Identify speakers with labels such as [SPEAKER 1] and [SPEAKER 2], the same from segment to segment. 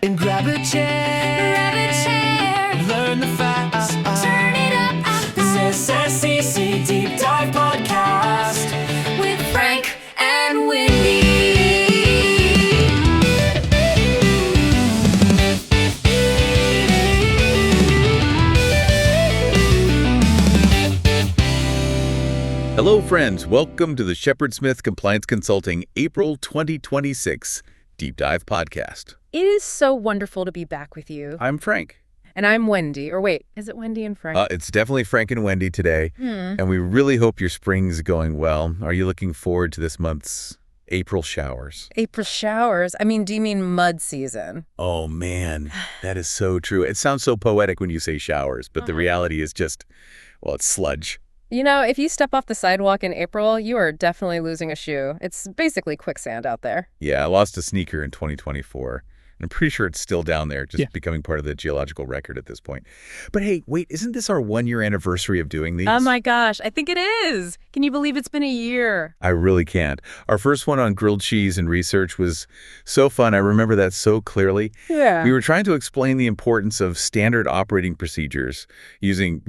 [SPEAKER 1] and grab a chair. Learn the facts. Turn it up. This SSCC Deep Dive Podcast with Frank and Wendy.
[SPEAKER 2] Hello, friends. Welcome to the Shepard-Smith Compliance Consulting April 2026 Deep Dive Podcast.
[SPEAKER 3] It is so wonderful to be back with you.
[SPEAKER 2] I'm Frank.
[SPEAKER 3] And I'm Wendy. Or wait, is it Wendy and Frank?
[SPEAKER 2] It's definitely Frank and Wendy today. And we really hope your spring's going well. Are you looking forward to this month's April showers?
[SPEAKER 3] April showers? I mean, do you mean mud season?
[SPEAKER 2] Oh, man. That is so true. It sounds so poetic when you say showers, but the reality is just, well, it's sludge.
[SPEAKER 3] You know, if you step off the sidewalk in April, you are definitely losing a shoe. It's basically quicksand out there.
[SPEAKER 2] Yeah, I lost a sneaker in 2024. I'm pretty sure it's still down there, just becoming part of the geological record at this point. But hey, wait, isn't this our 1-year anniversary of doing these?
[SPEAKER 3] Oh my gosh, I think it is. Can you believe it's been a year?
[SPEAKER 2] I really can't. Our first one on grilled cheese and research was so fun. I remember that so clearly.
[SPEAKER 3] Yeah.
[SPEAKER 2] We were trying to explain the importance of standard operating procedures using,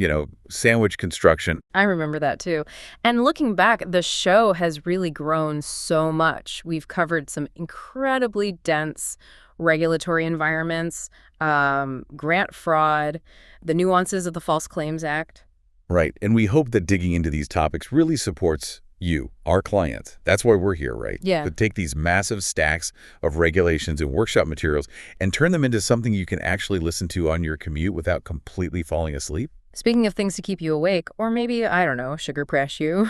[SPEAKER 2] sandwich construction.
[SPEAKER 3] I remember that too. And looking back, the show has really grown so much. We've covered some incredibly dense regulatory environments, grant fraud, the nuances of the False Claims Act.
[SPEAKER 2] Right. And we hope that digging into these topics really supports you, our client. That's why we're here, right?
[SPEAKER 3] Yeah.
[SPEAKER 2] To take these massive stacks of regulations and workshop materials and turn them into something you can actually listen to on your commute without completely falling asleep.
[SPEAKER 3] Speaking of things to keep you awake, or maybe, I don't know, sugar crash you,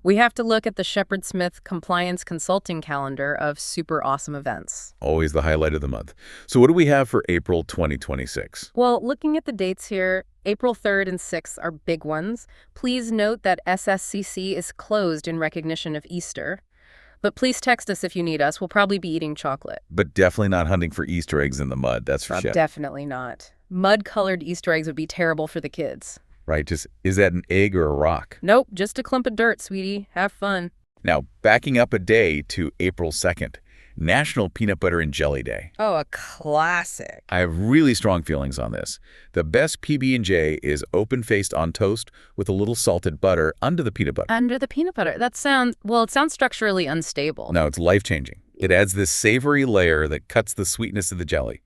[SPEAKER 3] we have to look at the Shepard-Smith Compliance Consulting calendar of super awesome events.
[SPEAKER 2] Always the highlight of the month. So what do we have for April 2026?
[SPEAKER 3] Well, looking at the dates here, April 3rd and 6th are big ones. Please note that SSCC is closed in recognition of Easter. But please text us if you need us. We'll probably be eating chocolate.
[SPEAKER 2] But definitely not hunting for Easter eggs in the mud, that's for sure.
[SPEAKER 3] Definitely not. Mud-colored Easter eggs would be terrible for the kids.
[SPEAKER 2] Right, just is that an egg or a rock?
[SPEAKER 3] Nope, just a clump of dirt, sweetie. Have fun.
[SPEAKER 2] Now, backing up a day to April 2nd, National Peanut Butter and Jelly Day.
[SPEAKER 3] Oh, a classic.
[SPEAKER 2] I have really strong feelings on this. The best PB&J is open-faced on toast with a little salted butter under the peanut butter.
[SPEAKER 3] Under the peanut butter. It sounds structurally unstable.
[SPEAKER 2] No, it's life-changing. It adds this savory layer that cuts the sweetness of the jelly.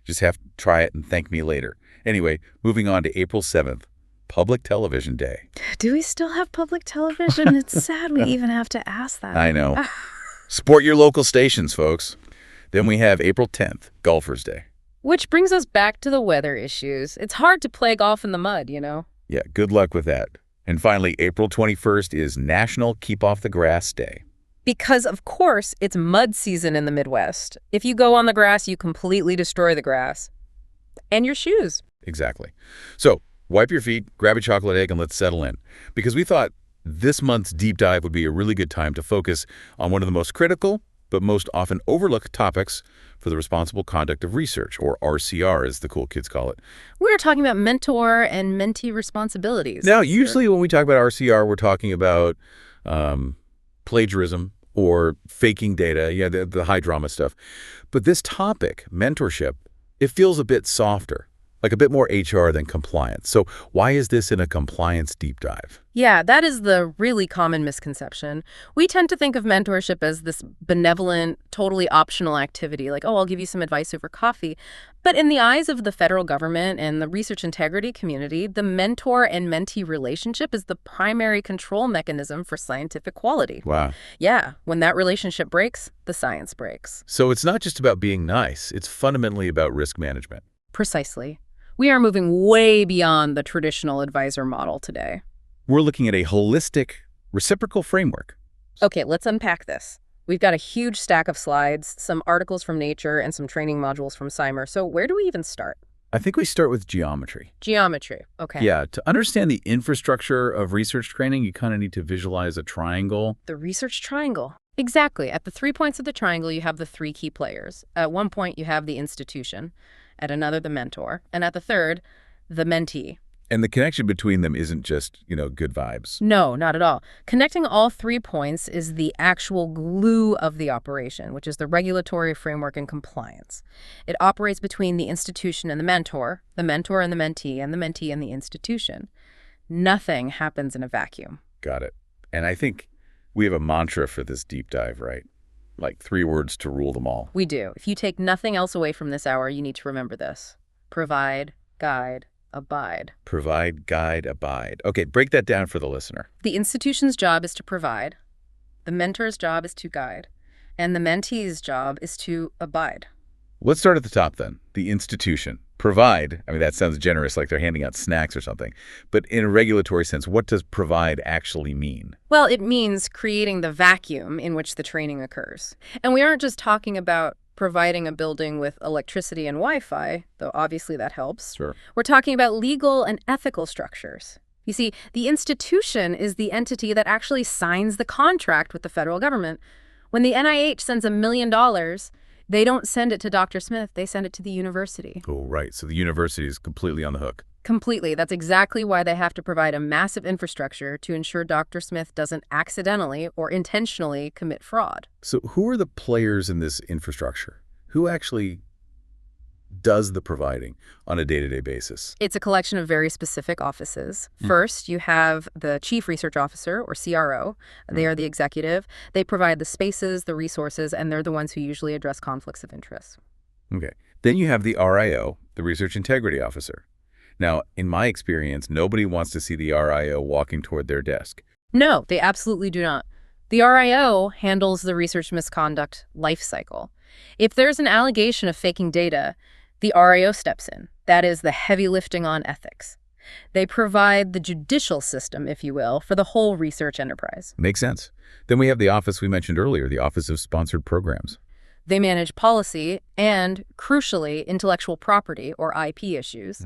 [SPEAKER 2] Just have to try it and thank me later. Anyway, moving on to April 7th, Public Television Day.
[SPEAKER 3] Do we still have public television? It's sad we even have to ask that.
[SPEAKER 2] I know. Support your local stations, folks. Then we have April 10th, Golfers Day.
[SPEAKER 3] Which brings us back to the weather issues. It's hard to play golf in the mud, you know?
[SPEAKER 2] Yeah, good luck with that. And finally, April 21st is National Keep Off the Grass Day.
[SPEAKER 3] Because, of course, it's mud season in the Midwest. If you go on the grass, you completely destroy the grass. And your shoes.
[SPEAKER 2] Exactly. So, wipe your feet, grab a chocolate egg, and let's settle in. Because we thought this month's deep dive would be a really good time to focus on one of the most critical, but most often overlooked topics for the responsible conduct of research, or RCR as the cool kids call it.
[SPEAKER 3] We're talking about mentor and mentee responsibilities.
[SPEAKER 2] Now, usually when we talk about RCR, we're talking about plagiarism or faking data, the high drama stuff. But this topic, mentorship, it feels a bit softer, like a bit more HR than compliance. So why is this in a compliance deep dive?
[SPEAKER 3] Yeah, that is the really common misconception. We tend to think of mentorship as this benevolent, totally optional activity, like, oh, I'll give you some advice over coffee. But in the eyes of the federal government and the research integrity community, the mentor and mentee relationship is the primary control mechanism for scientific quality.
[SPEAKER 2] Wow.
[SPEAKER 3] Yeah, when that relationship breaks, the science breaks.
[SPEAKER 2] So it's not just about being nice. It's fundamentally about risk management.
[SPEAKER 3] Precisely. We are moving way beyond the traditional advisor model today.
[SPEAKER 2] We're looking at a holistic, reciprocal framework.
[SPEAKER 3] Okay, let's unpack this. We've got a huge stack of slides, some articles from Nature, and some training modules from CIMER. So where do we even start?
[SPEAKER 2] I think we start with geometry.
[SPEAKER 3] Geometry, okay.
[SPEAKER 2] Yeah, to understand the infrastructure of research training, you kind of need to visualize a triangle.
[SPEAKER 3] The research triangle. Exactly. At the 3 points of the triangle, you have the 3 key players. At one point, you have the institution. At another, the mentor. And at the third, the mentee.
[SPEAKER 2] And the connection between them isn't just, good vibes.
[SPEAKER 3] No, not at all. Connecting all 3 points is the actual glue of the operation, which is the regulatory framework and compliance. It operates between the institution and the mentor and the mentee, and the mentee and the institution. Nothing happens in a vacuum.
[SPEAKER 2] Got it. And I think we have a mantra for this deep dive, right? Like 3 words to rule them all.
[SPEAKER 3] We do. If you take nothing else away from this hour, you need to remember this. Provide, guide, abide.
[SPEAKER 2] Provide, guide, abide. Okay, break that down for the listener.
[SPEAKER 3] The institution's job is to provide, the mentor's job is to guide, and the mentee's job is to abide.
[SPEAKER 2] Let's start at the top then. The institution. Provide, that sounds generous, like they're handing out snacks or something. But in a regulatory sense, what does provide actually mean?
[SPEAKER 3] Well, it means creating the vacuum in which the training occurs. And we aren't just talking about providing a building with electricity and Wi-Fi, though obviously that helps.
[SPEAKER 2] Sure.
[SPEAKER 3] We're talking about legal and ethical structures. You see, the institution is the entity that actually signs the contract with the federal government. When the NIH sends $1 million, they don't send it to Dr. Smith, they send it to the university.
[SPEAKER 2] Oh, right. So the university is completely on the hook.
[SPEAKER 3] Completely. That's exactly why they have to provide a massive infrastructure to ensure Dr. Smith doesn't accidentally or intentionally commit fraud.
[SPEAKER 2] So who are the players in this infrastructure? Who actually does the providing on a day-to-day basis?
[SPEAKER 3] It's a collection of very specific offices. First, you have the Chief Research Officer, or CRO. They are the executive. They provide the spaces, the resources, and they're the ones who usually address conflicts of interest.
[SPEAKER 2] Okay. Then you have the RIO, the Research Integrity Officer. Now, in my experience, nobody wants to see the RIO walking toward their desk.
[SPEAKER 3] No, they absolutely do not. The RIO handles the research misconduct life cycle. If there's an allegation of faking data, the RIO steps in. That is the heavy lifting on ethics. They provide the judicial system, if you will, for the whole research enterprise.
[SPEAKER 2] Makes sense. Then we have the office we mentioned earlier, the Office of Sponsored Programs.
[SPEAKER 3] They manage policy and, crucially, intellectual property, or IP issues.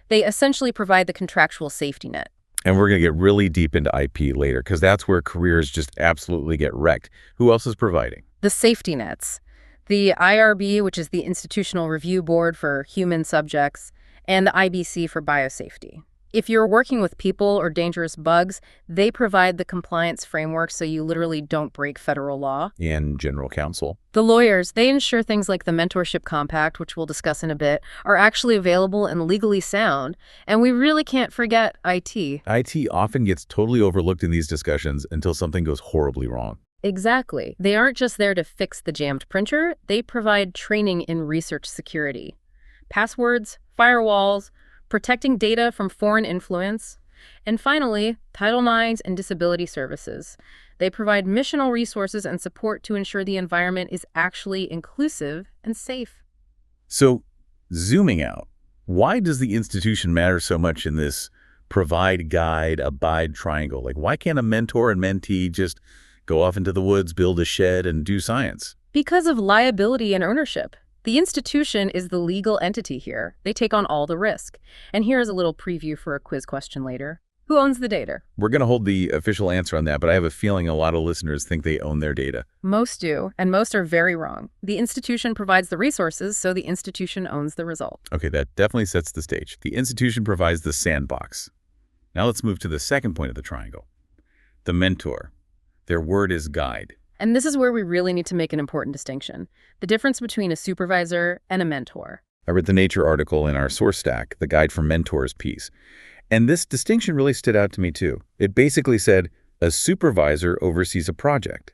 [SPEAKER 3] They essentially provide the contractual safety net.
[SPEAKER 2] And we're going to get really deep into IP later, because that's where careers just absolutely get wrecked. Who else is providing?
[SPEAKER 3] The safety nets. The IRB, which is the Institutional Review Board for Human Subjects, and the IBC for biosafety. If you're working with people or dangerous bugs, they provide the compliance framework so you literally don't break federal law.
[SPEAKER 2] And general counsel.
[SPEAKER 3] The lawyers, they ensure things like the mentorship compact, which we'll discuss in a bit, are actually available and legally sound. And we really can't forget IT.
[SPEAKER 2] IT often gets totally overlooked in these discussions until something goes horribly wrong.
[SPEAKER 3] Exactly. They aren't just there to fix the jammed printer, they provide training in research security. Passwords, firewalls, protecting data from foreign influence, and finally, Title IX and disability services. They provide missional resources and support to ensure the environment is actually inclusive and safe.
[SPEAKER 2] So, zooming out, why does the institution matter so much in this provide, guide, abide triangle? Like, why can't a mentor and mentee just go off into the woods, build a shed, and do science?
[SPEAKER 3] Because of liability and ownership. The institution is the legal entity here. They take on all the risk. And here's a little preview for a quiz question later. Who owns the data?
[SPEAKER 2] We're going to hold the official answer on that, but I have a feeling a lot of listeners think they own their data.
[SPEAKER 3] Most do, and most are very wrong. The institution provides the resources, so the institution owns the result.
[SPEAKER 2] Okay, that definitely sets the stage. The institution provides the sandbox. Now let's move to the second point of the triangle. The mentor. Their word is guide.
[SPEAKER 3] And this is where we really need to make an important distinction. The difference between a supervisor and a mentor.
[SPEAKER 2] I read the Nature article in our source stack, the Guide for Mentors piece. And this distinction really stood out to me too. It basically said a supervisor oversees a project,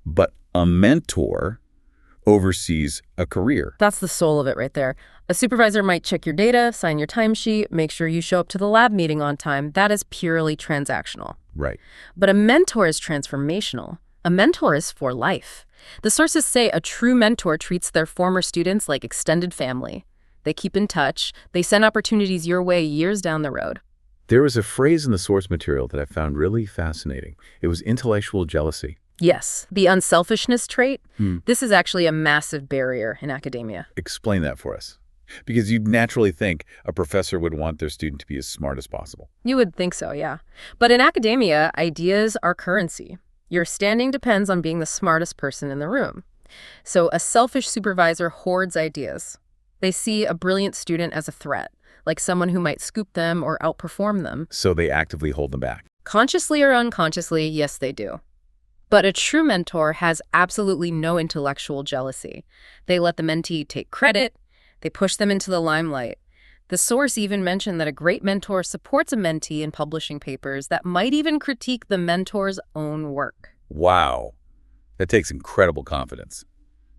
[SPEAKER 2] but a mentor oversees a career.
[SPEAKER 3] That's the soul of it right there. A supervisor might check your data, sign your timesheet, make sure you show up to the lab meeting on time. That is purely transactional.
[SPEAKER 2] Right.
[SPEAKER 3] But a mentor is transformational. A mentor is for life. The sources say a true mentor treats their former students like extended family. They keep in touch. They send opportunities your way years down the road.
[SPEAKER 2] There was a phrase in the source material that I found really fascinating. It was intellectual jealousy.
[SPEAKER 3] Yes, the unselfishness trait. This is actually a massive barrier in academia.
[SPEAKER 2] Explain that for us. Because you'd naturally think a professor would want their student to be as smart as possible.
[SPEAKER 3] You would think so, yeah. But in academia, ideas are currency. Your standing depends on being the smartest person in the room. So a selfish supervisor hoards ideas. They see a brilliant student as a threat, like someone who might scoop them or outperform them.
[SPEAKER 2] So they actively hold them back.
[SPEAKER 3] Consciously or unconsciously, yes, they do. But a true mentor has absolutely no intellectual jealousy. They let the mentee take credit. They push them into the limelight. The source even mentioned that a great mentor supports a mentee in publishing papers that might even critique the mentor's own work.
[SPEAKER 2] Wow. That takes incredible confidence.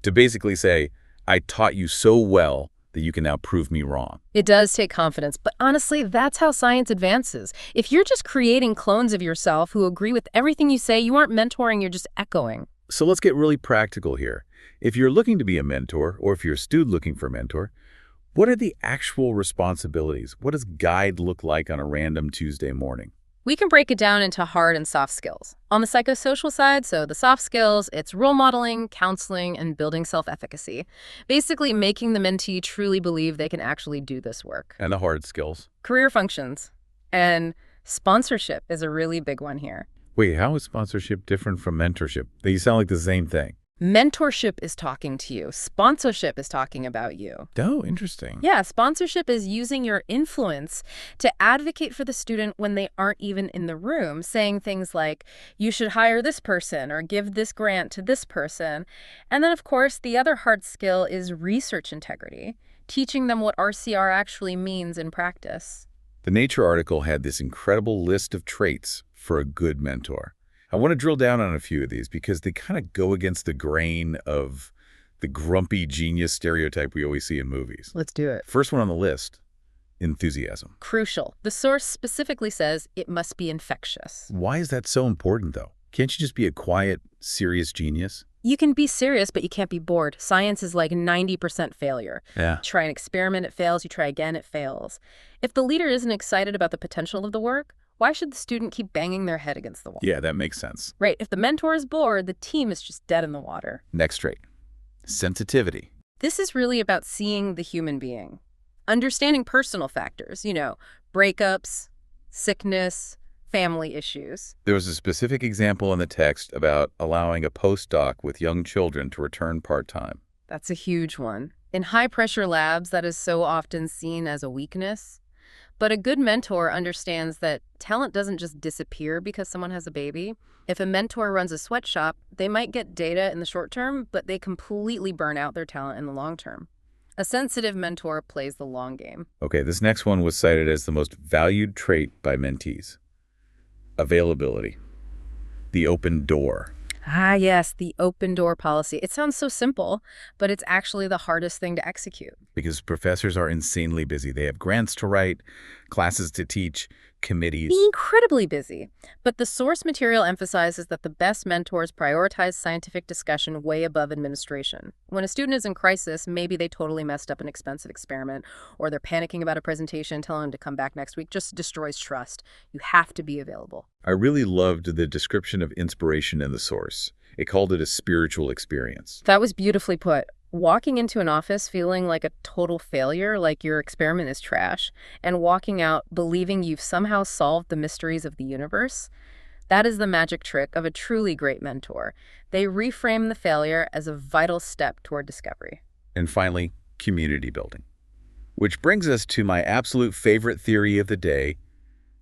[SPEAKER 2] To basically say, I taught you so well that you can now prove me wrong.
[SPEAKER 3] It does take confidence, but honestly, that's how science advances. If you're just creating clones of yourself who agree with everything you say, you aren't mentoring, you're just echoing.
[SPEAKER 2] So let's get really practical here. If you're looking to be a mentor, or if you're a student looking for a mentor, what are the actual responsibilities? What does guide look like on a random Tuesday morning?
[SPEAKER 3] We can break it down into hard and soft skills. On the psychosocial side, so the soft skills, it's role modeling, counseling, and building self-efficacy. Basically making the mentee truly believe they can actually do this work.
[SPEAKER 2] And the hard skills.
[SPEAKER 3] Career functions. And sponsorship is a really big one here.
[SPEAKER 2] Wait, how is sponsorship different from mentorship? They sound like the same thing.
[SPEAKER 3] Mentorship is talking to you. Sponsorship is talking about you.
[SPEAKER 2] Oh, interesting.
[SPEAKER 3] Yeah, sponsorship is using your influence to advocate for the student when they aren't even in the room, saying things like, you should hire this person or give this grant to this person. And then, of course, the other hard skill is research integrity, teaching them what RCR actually means in practice.
[SPEAKER 2] The Nature article had this incredible list of traits for a good mentor. I want to drill down on a few of these because they kind of go against the grain of the grumpy genius stereotype we always see in movies.
[SPEAKER 3] Let's do it.
[SPEAKER 2] First one on the list, enthusiasm.
[SPEAKER 3] Crucial. The source specifically says it must be infectious.
[SPEAKER 2] Why is that so important, though? Can't you just be a quiet, serious genius?
[SPEAKER 3] You can be serious, but you can't be bored. Science is like 90% failure.
[SPEAKER 2] Yeah.
[SPEAKER 3] Try an experiment, it fails. You try again, it fails. If the leader isn't excited about the potential of the work, why should the student keep banging their head against the wall?
[SPEAKER 2] Yeah, that makes sense.
[SPEAKER 3] Right. If the mentor is bored, the team is just dead in the water.
[SPEAKER 2] Next trait, sensitivity.
[SPEAKER 3] This is really about seeing the human being, understanding personal factors, breakups, sickness, family issues.
[SPEAKER 2] There was a specific example in the text about allowing a postdoc with young children to return part-time.
[SPEAKER 3] That's a huge one. In high-pressure labs, that is so often seen as a weakness. But a good mentor understands that talent doesn't just disappear because someone has a baby. If a mentor runs a sweatshop, they might get data in the short term, but they completely burn out their talent in the long term. A sensitive mentor plays the long game.
[SPEAKER 2] Okay, this next one was cited as the most valued trait by mentees. Availability. The open door.
[SPEAKER 3] Ah, yes, the open door policy. It sounds so simple, but it's actually the hardest thing to execute.
[SPEAKER 2] Because professors are insanely busy. They have grants to write, classes to teach, committees.
[SPEAKER 3] Incredibly busy. But the source material emphasizes that the best mentors prioritize scientific discussion way above administration. When a student is in crisis, maybe they totally messed up an expensive experiment, or they're panicking about a presentation, telling them to come back next week, just destroys trust. You have to be available.
[SPEAKER 2] I really loved the description of inspiration in the source. It called it a spiritual experience.
[SPEAKER 3] That was beautifully put. Walking into an office feeling like a total failure, like your experiment is trash, and walking out believing you've somehow solved the mysteries of the universe, that is the magic trick of a truly great mentor. They reframe the failure as a vital step toward discovery.
[SPEAKER 2] And finally, community building. Which brings us to my absolute favorite theory of the day,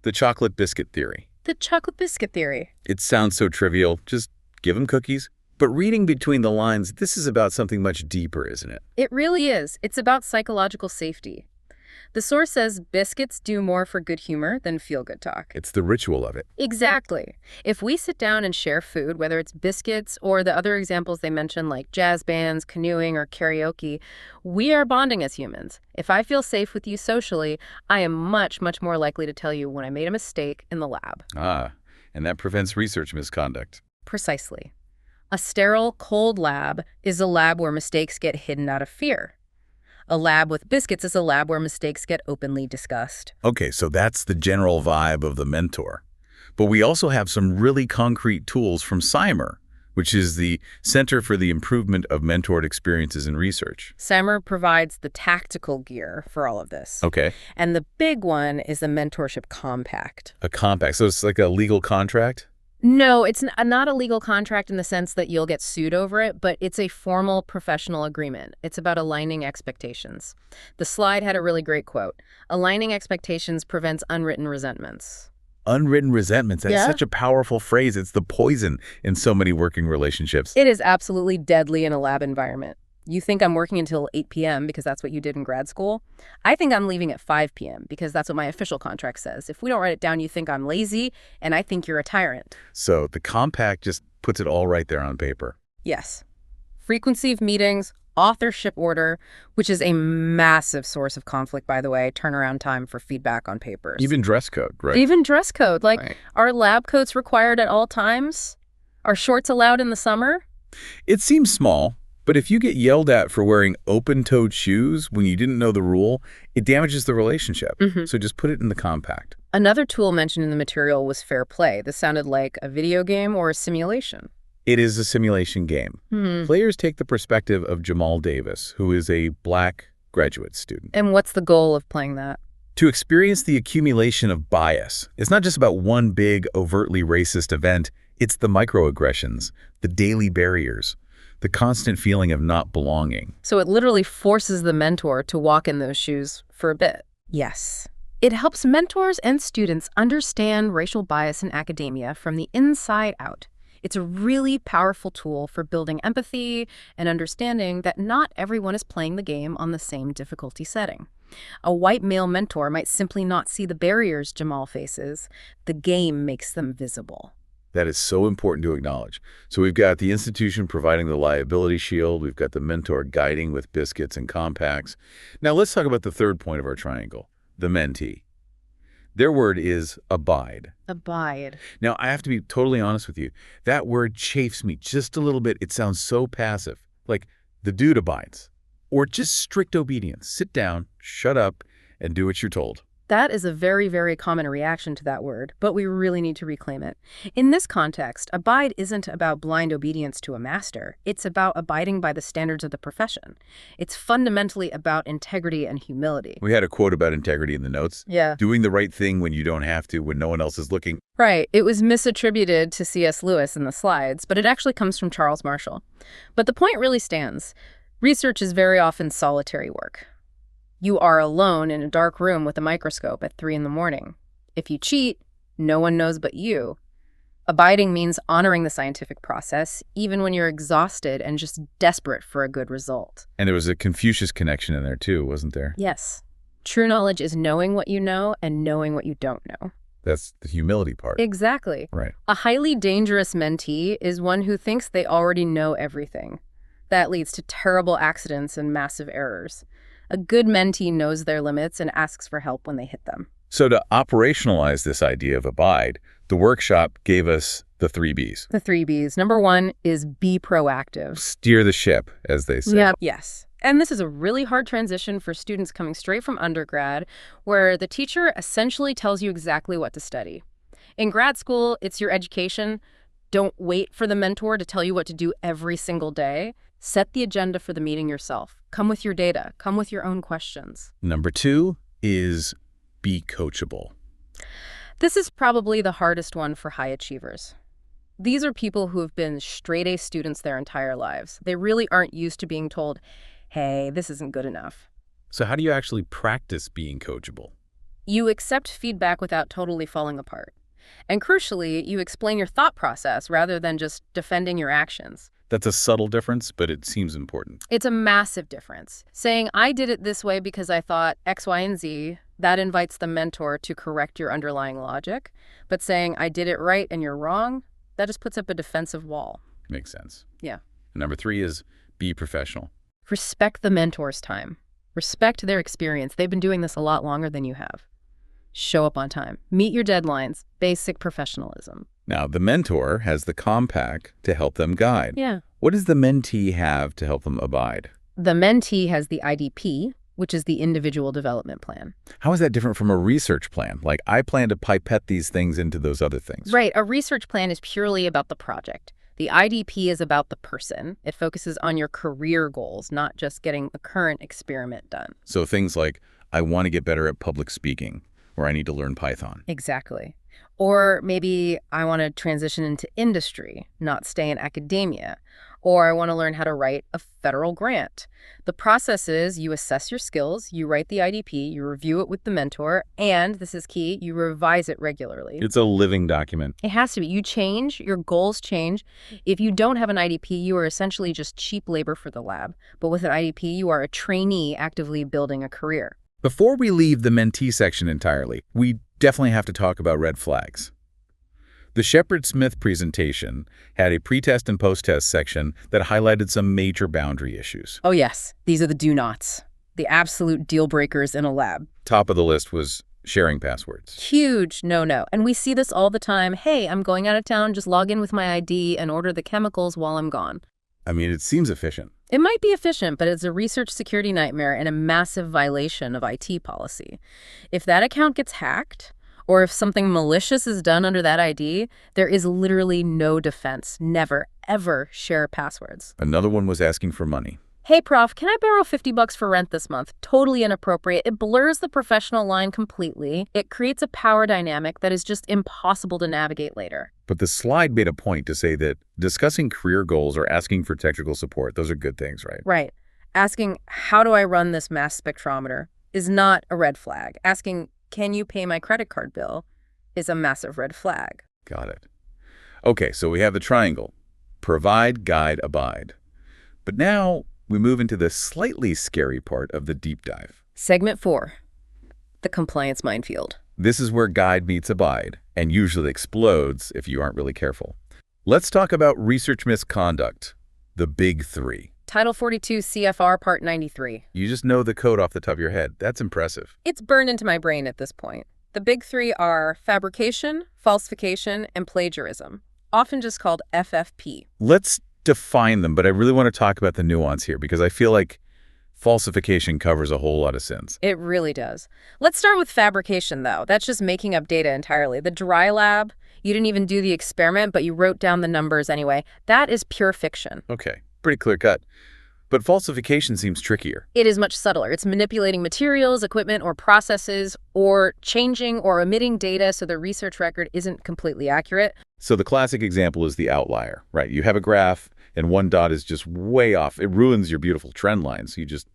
[SPEAKER 2] the chocolate biscuit theory.
[SPEAKER 3] The chocolate biscuit theory.
[SPEAKER 2] It sounds so trivial, just give them cookies. But reading between the lines, this is about something much deeper, isn't it?
[SPEAKER 3] It really is. It's about psychological safety. The source says biscuits do more for good humor than feel-good talk.
[SPEAKER 2] It's the ritual of it.
[SPEAKER 3] Exactly. If we sit down and share food, whether it's biscuits or the other examples they mentioned like jazz bands, canoeing, or karaoke, we are bonding as humans. If I feel safe with you socially, I am much, much more likely to tell you when I made a mistake in the lab.
[SPEAKER 2] Ah, and that prevents research misconduct.
[SPEAKER 3] Precisely. A sterile, cold lab is a lab where mistakes get hidden out of fear. A lab with biscuits is a lab where mistakes get openly discussed.
[SPEAKER 2] Okay, so that's the general vibe of the mentor. But we also have some really concrete tools from CIMER, which is the Center for the Improvement of Mentored Experiences in Research.
[SPEAKER 3] CIMER provides the tactical gear for all of this.
[SPEAKER 2] Okay.
[SPEAKER 3] And the big one is the Mentorship Compact.
[SPEAKER 2] A compact. So it's like a legal contract?
[SPEAKER 3] No, it's not a legal contract in the sense that you'll get sued over it, but it's a formal professional agreement. It's about aligning expectations. The slide had a really great quote. Aligning expectations prevents unwritten resentments.
[SPEAKER 2] Unwritten resentments. That's
[SPEAKER 3] Yeah.
[SPEAKER 2] such a powerful phrase. It's the poison in so many working relationships.
[SPEAKER 3] It is absolutely deadly in a lab environment. You think I'm working until 8 p.m. because that's what you did in grad school? I think I'm leaving at 5 p.m. because that's what my official contract says. If we don't write it down, you think I'm lazy, and I think you're a tyrant.
[SPEAKER 2] So the compact just puts it all right there on paper.
[SPEAKER 3] Yes. Frequency of meetings, authorship order, which is a massive source of conflict, by the way, turnaround time for feedback on papers.
[SPEAKER 2] Even dress code, right?
[SPEAKER 3] Even dress code. Like,
[SPEAKER 2] Right.
[SPEAKER 3] are lab coats required at all times? Are shorts allowed in the summer?
[SPEAKER 2] It seems small, but if you get yelled at for wearing open-toed shoes when you didn't know the rule, it damages the relationship. So just put it in the compact.
[SPEAKER 3] Another tool mentioned in the material was fair play. This sounded like a video game or a simulation.
[SPEAKER 2] It is a simulation game. Players take the perspective of Jamal Davis, who is a Black graduate student.
[SPEAKER 3] And what's the goal of playing that?
[SPEAKER 2] To experience the accumulation of bias. It's not just about one big, overtly racist event. It's the microaggressions, the daily barriers, the constant feeling of not belonging.
[SPEAKER 3] So it literally forces the mentor to walk in those shoes for a bit. Yes. It helps mentors and students understand racial bias in academia from the inside out. It's a really powerful tool for building empathy and understanding that not everyone is playing the game on the same difficulty setting. A white male mentor might simply not see the barriers Jamal faces. The game makes them visible.
[SPEAKER 2] That is so important to acknowledge. So we've got the institution providing the liability shield. We've got the mentor guiding with biscuits and compacts. Now let's talk about the third point of our triangle, the mentee. Their word is abide.
[SPEAKER 3] Abide.
[SPEAKER 2] Now, I have to be totally honest with you. That word chafes me just a little bit. It sounds so passive, like the dude abides, or just strict obedience. Sit down, shut up, and do what you're told.
[SPEAKER 3] That is a very, very common reaction to that word, but we really need to reclaim it. In this context, abide isn't about blind obedience to a master. It's about abiding by the standards of the profession. It's fundamentally about integrity and humility.
[SPEAKER 2] We had a quote about integrity in the notes.
[SPEAKER 3] Yeah.
[SPEAKER 2] Doing the right thing when you don't have to, when no one else is looking.
[SPEAKER 3] Right. It was misattributed to C.S. Lewis in the slides, but it actually comes from Charles Marshall. But the point really stands. Research is very often solitary work. You are alone in a dark room with a microscope at 3 a.m. If you cheat, no one knows but you. Abiding means honoring the scientific process, even when you're exhausted and just desperate for a good result.
[SPEAKER 2] And there was a Confucius connection in there too, wasn't there?
[SPEAKER 3] Yes. True knowledge is knowing what you know and knowing what you don't know.
[SPEAKER 2] That's the humility part.
[SPEAKER 3] Exactly.
[SPEAKER 2] Right.
[SPEAKER 3] A highly dangerous mentee is one who thinks they already know everything. That leads to terrible accidents and massive errors. A good mentee knows their limits and asks for help when they hit them.
[SPEAKER 2] So to operationalize this idea of abide, the workshop gave us the 3 Bs.
[SPEAKER 3] The 3 Bs. Number 1 is be proactive.
[SPEAKER 2] Steer the ship, as they say.
[SPEAKER 3] Yes. And this is a really hard transition for students coming straight from undergrad, where the teacher essentially tells you exactly what to study. In grad school, it's your education. Don't wait for the mentor to tell you what to do every single day. Set the agenda for the meeting yourself. Come with your data. Come with your own questions.
[SPEAKER 2] Number 2 is be coachable.
[SPEAKER 3] This is probably the hardest one for high achievers. These are people who have been straight-A students their entire lives. They really aren't used to being told, hey, this isn't good enough.
[SPEAKER 2] So how do you actually practice being coachable?
[SPEAKER 3] You accept feedback without totally falling apart. And crucially, you explain your thought process rather than just defending your actions.
[SPEAKER 2] That's a subtle difference, but it seems important.
[SPEAKER 3] It's a massive difference. Saying, I did it this way because I thought X, Y, and Z, that invites the mentor to correct your underlying logic. But saying, I did it right and you're wrong, that just puts up a defensive wall.
[SPEAKER 2] Makes sense.
[SPEAKER 3] Yeah.
[SPEAKER 2] Number 3 is be professional.
[SPEAKER 3] Respect the mentor's time. Respect their experience. They've been doing this a lot longer than you have. Show up on time. Meet your deadlines. Basic professionalism.
[SPEAKER 2] Now, the mentor has the compact to help them guide.
[SPEAKER 3] Yeah.
[SPEAKER 2] What does the mentee have to help them abide?
[SPEAKER 3] The mentee has the IDP, which is the individual development plan.
[SPEAKER 2] How is that different from a research plan? Like, I plan to pipette these things into those other things.
[SPEAKER 3] Right. A research plan is purely about the project. The IDP is about the person. It focuses on your career goals, not just getting the current experiment done.
[SPEAKER 2] So things like, I want to get better at public speaking, or I need to learn Python.
[SPEAKER 3] Exactly. Or maybe I want to transition into industry, not stay in academia. Or I want to learn how to write a federal grant. The process is you assess your skills, you write the IDP, you review it with the mentor, and, this is key, you revise it regularly.
[SPEAKER 2] It's a living document.
[SPEAKER 3] It has to be. You change, your goals change. If you don't have an IDP, you are essentially just cheap labor for the lab. But with an IDP, you are a trainee actively building a career.
[SPEAKER 2] Before we leave the mentee section entirely, we definitely have to talk about red flags. The Shepard-Smith presentation had a pre-test and post-test section that highlighted some major boundary issues.
[SPEAKER 3] Oh yes, these are the do-nots, the absolute deal breakers in a lab.
[SPEAKER 2] Top of the list was sharing passwords.
[SPEAKER 3] Huge no-no. And we see this all the time. Hey, I'm going out of town, just log in with my ID and order the chemicals while I'm gone.
[SPEAKER 2] I mean, it seems efficient.
[SPEAKER 3] It might be efficient, but it's a research security nightmare and a massive violation of IT policy. If that account gets hacked, or if something malicious is done under that ID, there is literally no defense. Never, ever share passwords.
[SPEAKER 2] Another one was asking for money.
[SPEAKER 3] Hey, prof, can I borrow $50 for rent this month? Totally inappropriate. It blurs the professional line completely. It creates a power dynamic that is just impossible to navigate later.
[SPEAKER 2] But the slide made a point to say that discussing career goals or asking for technical support, those are good things, right?
[SPEAKER 3] Right. Asking, how do I run this mass spectrometer, is not a red flag. Asking, can you pay my credit card bill, is a massive red flag.
[SPEAKER 2] Got it. Okay, so we have the triangle. Provide, guide, abide. But now we move into the slightly scary part of the deep dive.
[SPEAKER 3] Segment 4, the compliance minefield.
[SPEAKER 2] This is where guide meets abide, and usually explodes if you aren't really careful. Let's talk about research misconduct, the big three.
[SPEAKER 3] Title 42 CFR Part 93.
[SPEAKER 2] You just know the code off the top of your head. That's impressive.
[SPEAKER 3] It's burned into my brain at this point. The big three are fabrication, falsification, and plagiarism, often just called FFP.
[SPEAKER 2] Let's define them, but I really want to talk about the nuance here because I feel like falsification covers a whole lot of sins.
[SPEAKER 3] It really does. Let's start with fabrication, though. That's just making up data entirely. The dry lab, you didn't even do the experiment, but you wrote down the numbers anyway. That is pure fiction.
[SPEAKER 2] Okay, pretty clear cut. But falsification seems trickier.
[SPEAKER 3] It is much subtler. It's manipulating materials, equipment, or processes, or changing or omitting data so the research record isn't completely accurate.
[SPEAKER 2] So the classic example is the outlier, right? You have a graph and one dot is just way off. It ruins your beautiful trend line, so you just,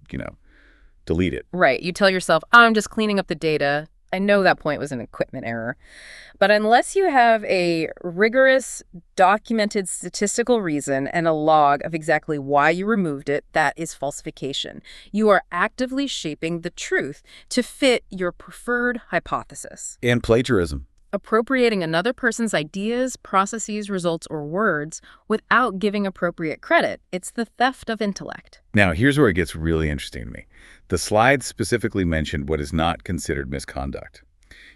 [SPEAKER 2] delete it.
[SPEAKER 3] Right. You tell yourself, I'm just cleaning up the data. I know that point was an equipment error. But unless you have a rigorous, documented statistical reason and a log of exactly why you removed it, that is falsification. You are actively shaping the truth to fit your preferred hypothesis.
[SPEAKER 2] And plagiarism.
[SPEAKER 3] Appropriating another person's ideas, processes, results, or words without giving appropriate credit. It's the theft of intellect.
[SPEAKER 2] Now, here's where it gets really interesting to me. The slide specifically mentioned what is not considered misconduct.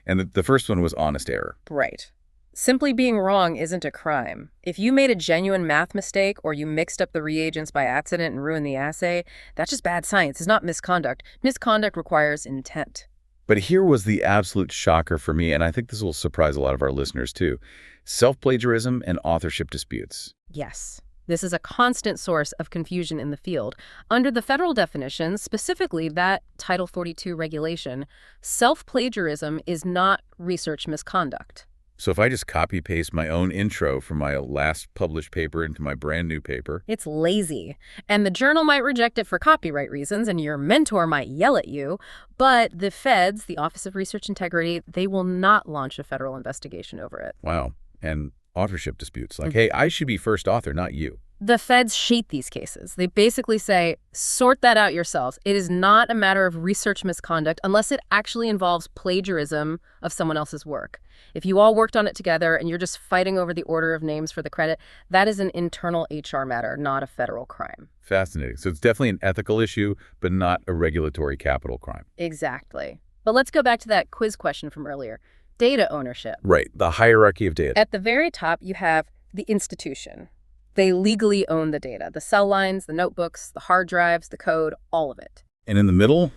[SPEAKER 2] And the first one was honest error.
[SPEAKER 3] Right. Simply being wrong isn't a crime. If you made a genuine math mistake or you mixed up the reagents by accident and ruined the assay, that's just bad science. It's not misconduct. Misconduct requires intent.
[SPEAKER 2] But here was the absolute shocker for me, and I think this will surprise a lot of our listeners too. Self-plagiarism and authorship disputes.
[SPEAKER 3] Yes. This is a constant source of confusion in the field. Under the federal definition, specifically that Title 42 regulation, self-plagiarism is not research misconduct.
[SPEAKER 2] So if I just copy-paste my own intro from my last published paper into my brand new paper...
[SPEAKER 3] It's lazy. And the journal might reject it for copyright reasons, and your mentor might yell at you, but the feds, the Office of Research Integrity, they will not launch a federal investigation over it.
[SPEAKER 2] Wow. And authorship disputes. Like, hey, I should be first author, not you.
[SPEAKER 3] The feds sheet these cases. They basically say, sort that out yourselves. It is not a matter of research misconduct unless it actually involves plagiarism of someone else's work. If you all worked on it together and you're just fighting over the order of names for the credit, that is an internal HR matter, not a federal crime.
[SPEAKER 2] Fascinating. So it's definitely an ethical issue, but not a regulatory capital crime.
[SPEAKER 3] Exactly. But let's go back to that quiz question from earlier. Data ownership.
[SPEAKER 2] Right. The hierarchy of data.
[SPEAKER 3] At the very top, you have the institution. They legally own the data, the cell lines, the notebooks, the hard drives, the code, all of it.
[SPEAKER 2] And in the middle,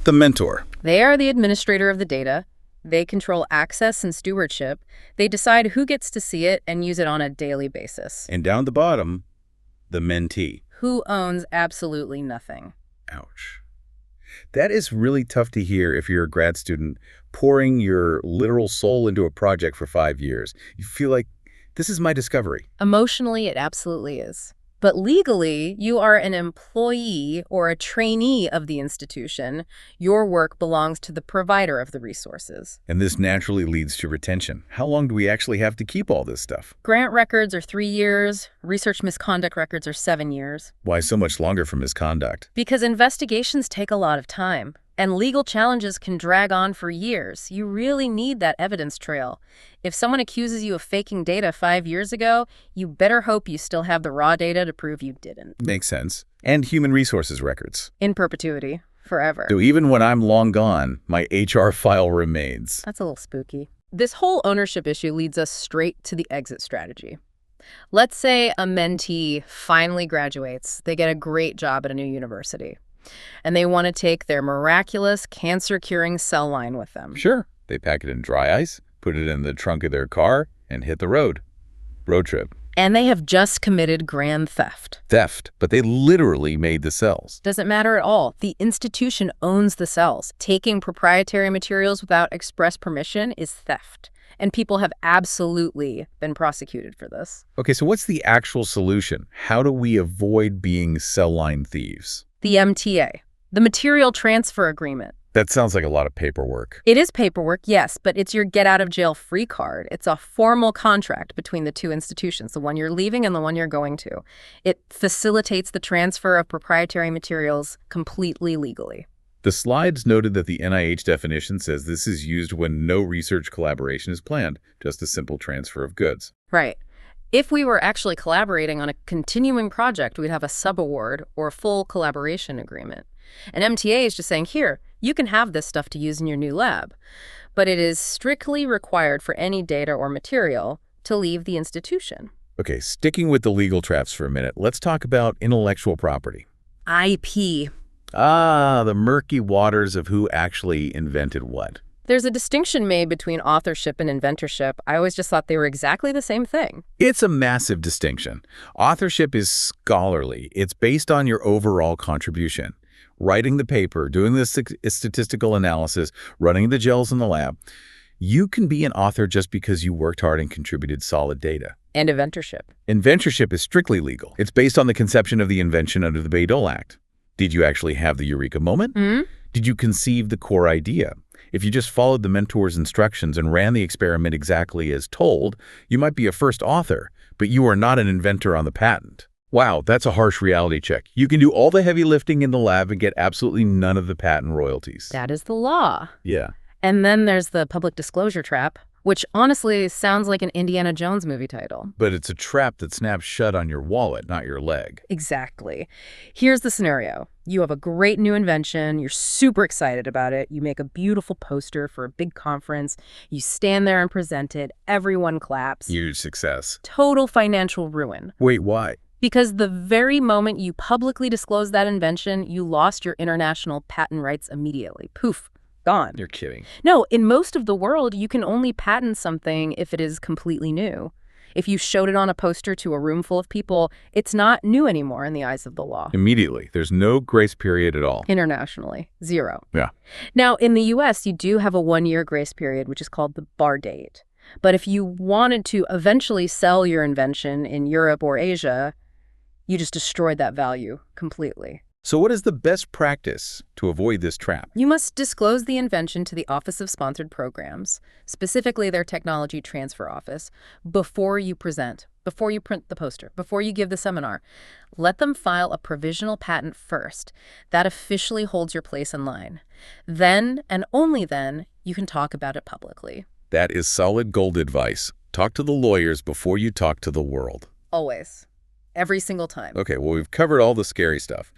[SPEAKER 2] the mentor.
[SPEAKER 3] They are the administrator of the data. They control access and stewardship. They decide who gets to see it and use it on a daily basis.
[SPEAKER 2] And down the bottom, the mentee.
[SPEAKER 3] Who owns absolutely nothing.
[SPEAKER 2] Ouch. That is really tough to hear if you're a grad student pouring your literal soul into a project for 5 years. You feel like, this is my discovery.
[SPEAKER 3] Emotionally, it absolutely is. But legally, you are an employee or a trainee of the institution. Your work belongs to the provider of the resources.
[SPEAKER 2] And this naturally leads to retention. How long do we actually have to keep all this stuff?
[SPEAKER 3] Grant records are 3 years. Research misconduct records are 7 years.
[SPEAKER 2] Why so much longer for misconduct?
[SPEAKER 3] Because investigations take a lot of time. And legal challenges can drag on for years. You really need that evidence trail. If someone accuses you of faking data 5 years ago, you better hope you still have the raw data to prove you didn't.
[SPEAKER 2] Makes sense. And human resources records.
[SPEAKER 3] In perpetuity. Forever.
[SPEAKER 2] So even when I'm long gone, my HR file remains.
[SPEAKER 3] That's a little spooky. This whole ownership issue leads us straight to the exit strategy. Let's say a mentee finally graduates. They get a great job at a new university. And they want to take their miraculous cancer-curing cell line with them.
[SPEAKER 2] Sure. They pack it in dry ice, put it in the trunk of their car, and hit the road. Road trip.
[SPEAKER 3] And they have just committed grand theft.
[SPEAKER 2] Theft, but they literally made the cells.
[SPEAKER 3] Doesn't matter at all. The institution owns the cells. Taking proprietary materials without express permission is theft. And people have absolutely been prosecuted for this.
[SPEAKER 2] Okay, so what's the actual solution? How do we avoid being cell line thieves?
[SPEAKER 3] The MTA, the Material Transfer Agreement.
[SPEAKER 2] That sounds like a lot of paperwork.
[SPEAKER 3] It is paperwork, yes, but it's your get-out-of-jail-free card. It's a formal contract between the two institutions, the one you're leaving and the one you're going to. It facilitates the transfer of proprietary materials completely legally.
[SPEAKER 2] The slides noted that the NIH definition says this is used when no research collaboration is planned, just a simple transfer of goods.
[SPEAKER 3] Right. If we were actually collaborating on a continuing project, we'd have a subaward or a full collaboration agreement. An MTA is just saying, here, you can have this stuff to use in your new lab. But it is strictly required for any data or material to leave the institution.
[SPEAKER 2] Okay, sticking with the legal traps for a minute, let's talk about intellectual property.
[SPEAKER 3] IP.
[SPEAKER 2] The murky waters of who actually invented what.
[SPEAKER 3] There's a distinction made between authorship and inventorship. I always just thought they were exactly the same thing.
[SPEAKER 2] It's a massive distinction. Authorship is scholarly. It's based on your overall contribution. Writing the paper, doing the statistical analysis, running the gels in the lab. You can be an author just because you worked hard and contributed solid data.
[SPEAKER 3] And inventorship.
[SPEAKER 2] Inventorship is strictly legal. It's based on the conception of the invention under the Bayh-Dole Act. Did you actually have the eureka moment? Did you conceive the core idea? If you just followed the mentor's instructions and ran the experiment exactly as told, you might be a first author, but you are not an inventor on the patent. Wow, that's a harsh reality check. You can do all the heavy lifting in the lab and get absolutely none of the patent royalties.
[SPEAKER 3] That is the law.
[SPEAKER 2] Yeah.
[SPEAKER 3] And then there's the public disclosure trap, which honestly sounds like an Indiana Jones movie title.
[SPEAKER 2] But it's a trap that snaps shut on your wallet, not your leg.
[SPEAKER 3] Exactly. Here's the scenario. You have a great new invention. You're super excited about it. You make a beautiful poster for a big conference. You stand there and present it. Everyone claps.
[SPEAKER 2] Huge success.
[SPEAKER 3] Total financial ruin.
[SPEAKER 2] Wait, why?
[SPEAKER 3] Because the very moment you publicly disclosed that invention, you lost your international patent rights immediately. Poof. Gone.
[SPEAKER 2] You're kidding.
[SPEAKER 3] No, in most of the world, you can only patent something if it is completely new. If you showed it on a poster to a room full of people, it's not new anymore in the eyes of the law.
[SPEAKER 2] Immediately. There's no grace period at all.
[SPEAKER 3] Internationally, 0.
[SPEAKER 2] Yeah.
[SPEAKER 3] Now, in the U.S., you do have a 1-year grace period, which is called the bar date. But if you wanted to eventually sell your invention in Europe or Asia, you just destroyed that value completely.
[SPEAKER 2] So what is the best practice to avoid this trap?
[SPEAKER 3] You must disclose the invention to the Office of Sponsored Programs, specifically their Technology Transfer Office, before you present, before you print the poster, before you give the seminar. Let them file a provisional patent first. That officially holds your place in line. Then, and only then, you can talk about it publicly.
[SPEAKER 2] That is solid gold advice. Talk to the lawyers before you talk to the world.
[SPEAKER 3] Always. Every single time.
[SPEAKER 2] Okay, well, we've covered all the scary stuff.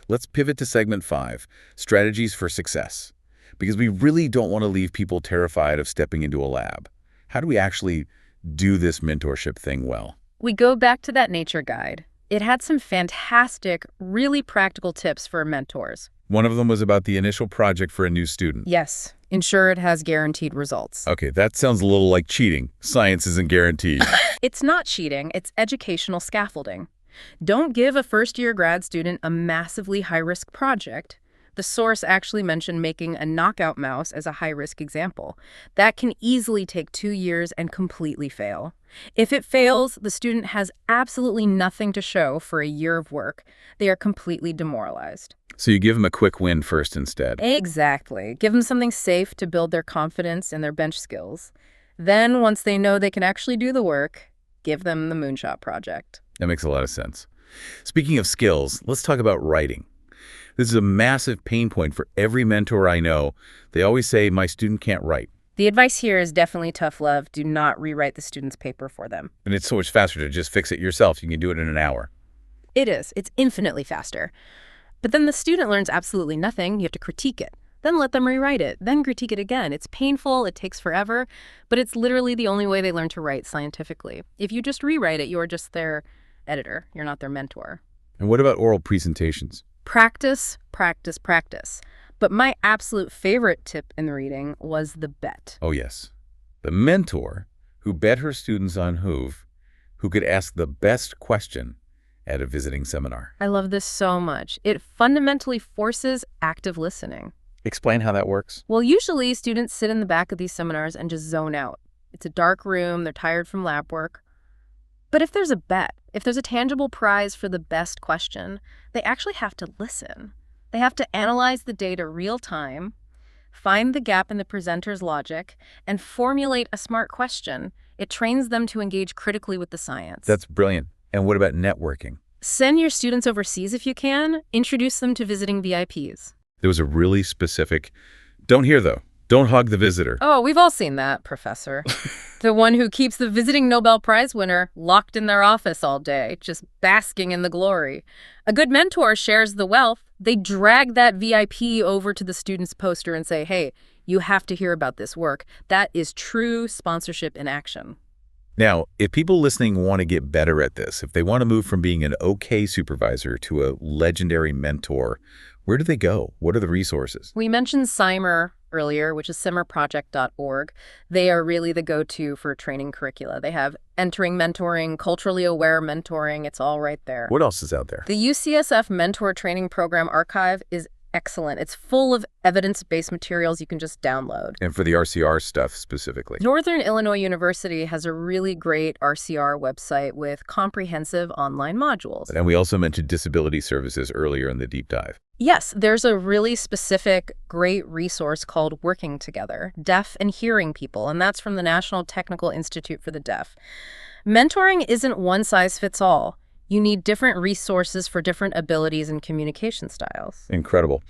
[SPEAKER 2] Let's pivot to segment 5, strategies for success. Because we really don't want to leave people terrified of stepping into a lab. How do we actually do this mentorship thing well?
[SPEAKER 3] We go back to that nature guide. It had some fantastic, really practical tips for mentors.
[SPEAKER 2] One of them was about the initial project for a new student.
[SPEAKER 3] Yes, ensure it has guaranteed results.
[SPEAKER 2] Okay, that sounds a little like cheating. Science isn't guaranteed.
[SPEAKER 3] It's not cheating, it's educational scaffolding. Don't give a first-year grad student a massively high-risk project. The source actually mentioned making a knockout mouse as a high-risk example. That can easily take 2 years and completely fail. If it fails, the student has absolutely nothing to show for a year of work. They are completely demoralized.
[SPEAKER 2] So you give them a quick win first instead.
[SPEAKER 3] Exactly. Give them something safe to build their confidence and their bench skills. Then, once they know they can actually do the work, give them the moonshot project.
[SPEAKER 2] That makes a lot of sense. Speaking of skills, let's talk about writing. This is a massive pain point for every mentor I know. They always say, my student can't write.
[SPEAKER 3] The advice here is definitely tough love. Do not rewrite the student's paper for them.
[SPEAKER 2] And it's so much faster to just fix it yourself. You can do it in an hour.
[SPEAKER 3] It is. It's infinitely faster. But then the student learns absolutely nothing. You have to critique it. Then let them rewrite it. Then critique it again. It's painful. It takes forever. But it's literally the only way they learn to write scientifically. If you just rewrite it, you're just their editor. You're not their mentor.
[SPEAKER 2] And what about oral presentations?
[SPEAKER 3] Practice, practice, practice. But my absolute favorite tip in the reading was the bet.
[SPEAKER 2] Oh, yes. The mentor who bet her students on who could ask the best question at a visiting seminar.
[SPEAKER 3] I love this so much. It fundamentally forces active listening.
[SPEAKER 2] Explain how that works.
[SPEAKER 3] Well, usually students sit in the back of these seminars and just zone out. It's a dark room. They're tired from lab work. But if there's a bet, if there's a tangible prize for the best question, they actually have to listen. They have to analyze the data real time, find the gap in the presenter's logic, and formulate a smart question. It trains them to engage critically with the science.
[SPEAKER 2] That's brilliant. And what about networking?
[SPEAKER 3] Send your students overseas if you can. Introduce them to visiting VIPs.
[SPEAKER 2] There was a really specific, don't hear though, don't hog the visitor.
[SPEAKER 3] Oh, we've all seen that, Professor. The one who keeps the visiting Nobel Prize winner locked in their office all day, just basking in the glory. A good mentor shares the wealth. They drag that VIP over to the student's poster and say, hey, you have to hear about this work. That is true sponsorship in action.
[SPEAKER 2] Now, if people listening want to get better at this, if they want to move from being an okay supervisor to a legendary mentor, where do they go? What are the resources?
[SPEAKER 3] We mentioned CIMER earlier, which is simmerproject.org. They are really the go-to for training curricula. They have entering mentoring, culturally aware mentoring. It's all right there.
[SPEAKER 2] What else is out there?
[SPEAKER 3] The UCSF Mentor Training Program Archive is excellent. It's full of evidence-based materials you can just download.
[SPEAKER 2] And for the RCR stuff specifically?
[SPEAKER 3] Northern Illinois University has a really great RCR website with comprehensive online modules.
[SPEAKER 2] And we also mentioned disability services earlier in the deep dive.
[SPEAKER 3] Yes, there's a really specific, great resource called Working Together, Deaf and Hearing People, and that's from the National Technical Institute for the Deaf. Mentoring isn't one size fits all. You need different resources for different abilities and communication styles.
[SPEAKER 2] Incredible.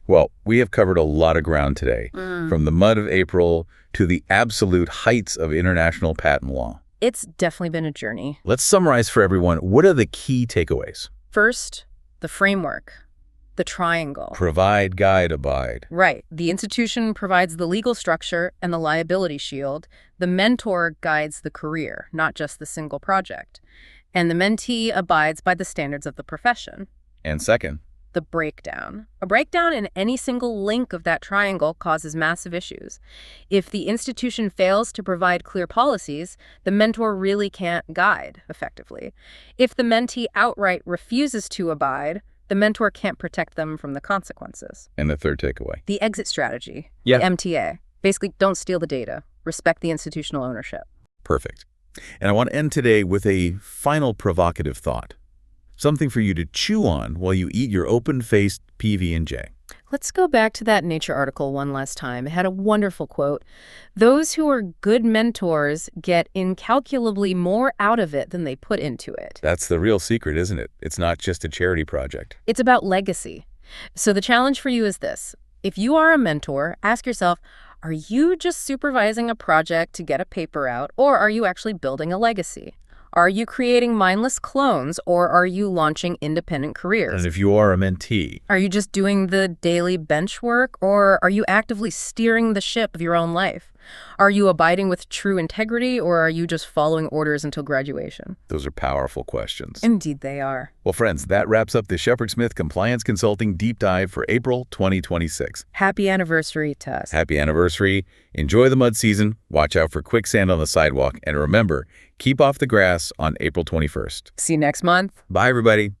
[SPEAKER 2] Well, we have covered a lot of ground today, from the mud of April to the absolute heights of international patent law.
[SPEAKER 3] It's definitely been a journey.
[SPEAKER 2] Let's summarize for everyone. What are the key takeaways?
[SPEAKER 3] First, the framework, the triangle.
[SPEAKER 2] Provide, guide, abide.
[SPEAKER 3] Right. The institution provides the legal structure and the liability shield. The mentor guides the career, not just the single project. And the mentee abides by the standards of the profession.
[SPEAKER 2] And second,
[SPEAKER 3] the breakdown. A breakdown in any single link of that triangle causes massive issues. If the institution fails to provide clear policies, the mentor really can't guide effectively. If the mentee outright refuses to abide, the mentor can't protect them from the consequences.
[SPEAKER 2] And the third takeaway?
[SPEAKER 3] The exit strategy,
[SPEAKER 2] Yeah.
[SPEAKER 3] the MTA. Basically, don't steal the data. Respect the institutional ownership.
[SPEAKER 2] Perfect. And I want to end today with a final provocative thought. Something for you to chew on while you eat your open-faced PB&J.
[SPEAKER 3] Let's go back to that Nature article one last time. It had a wonderful quote. Those who are good mentors get incalculably more out of it than they put into it.
[SPEAKER 2] That's the real secret, isn't it? It's not just a charity project.
[SPEAKER 3] It's about legacy. So the challenge for you is this. If you are a mentor, ask yourself, are you just supervising a project to get a paper out, or are you actually building a legacy? Are you creating mindless clones, or are you launching independent careers?
[SPEAKER 2] And if you are a mentee,
[SPEAKER 3] Are you just doing the daily bench work, or are you actively steering the ship of your own life? Are you abiding with true integrity, or are you just following orders until graduation?
[SPEAKER 2] those are powerful questions.
[SPEAKER 3] Indeed they are.
[SPEAKER 2] Well, friends, that wraps up the Shepard-Smith Compliance Consulting Deep Dive for April 2026.
[SPEAKER 3] Happy anniversary to us.
[SPEAKER 2] Happy anniversary. Enjoy the mud season. Watch out for quicksand on the sidewalk. And remember, keep off the grass on April 21st.
[SPEAKER 3] See you next month.
[SPEAKER 2] Bye, everybody.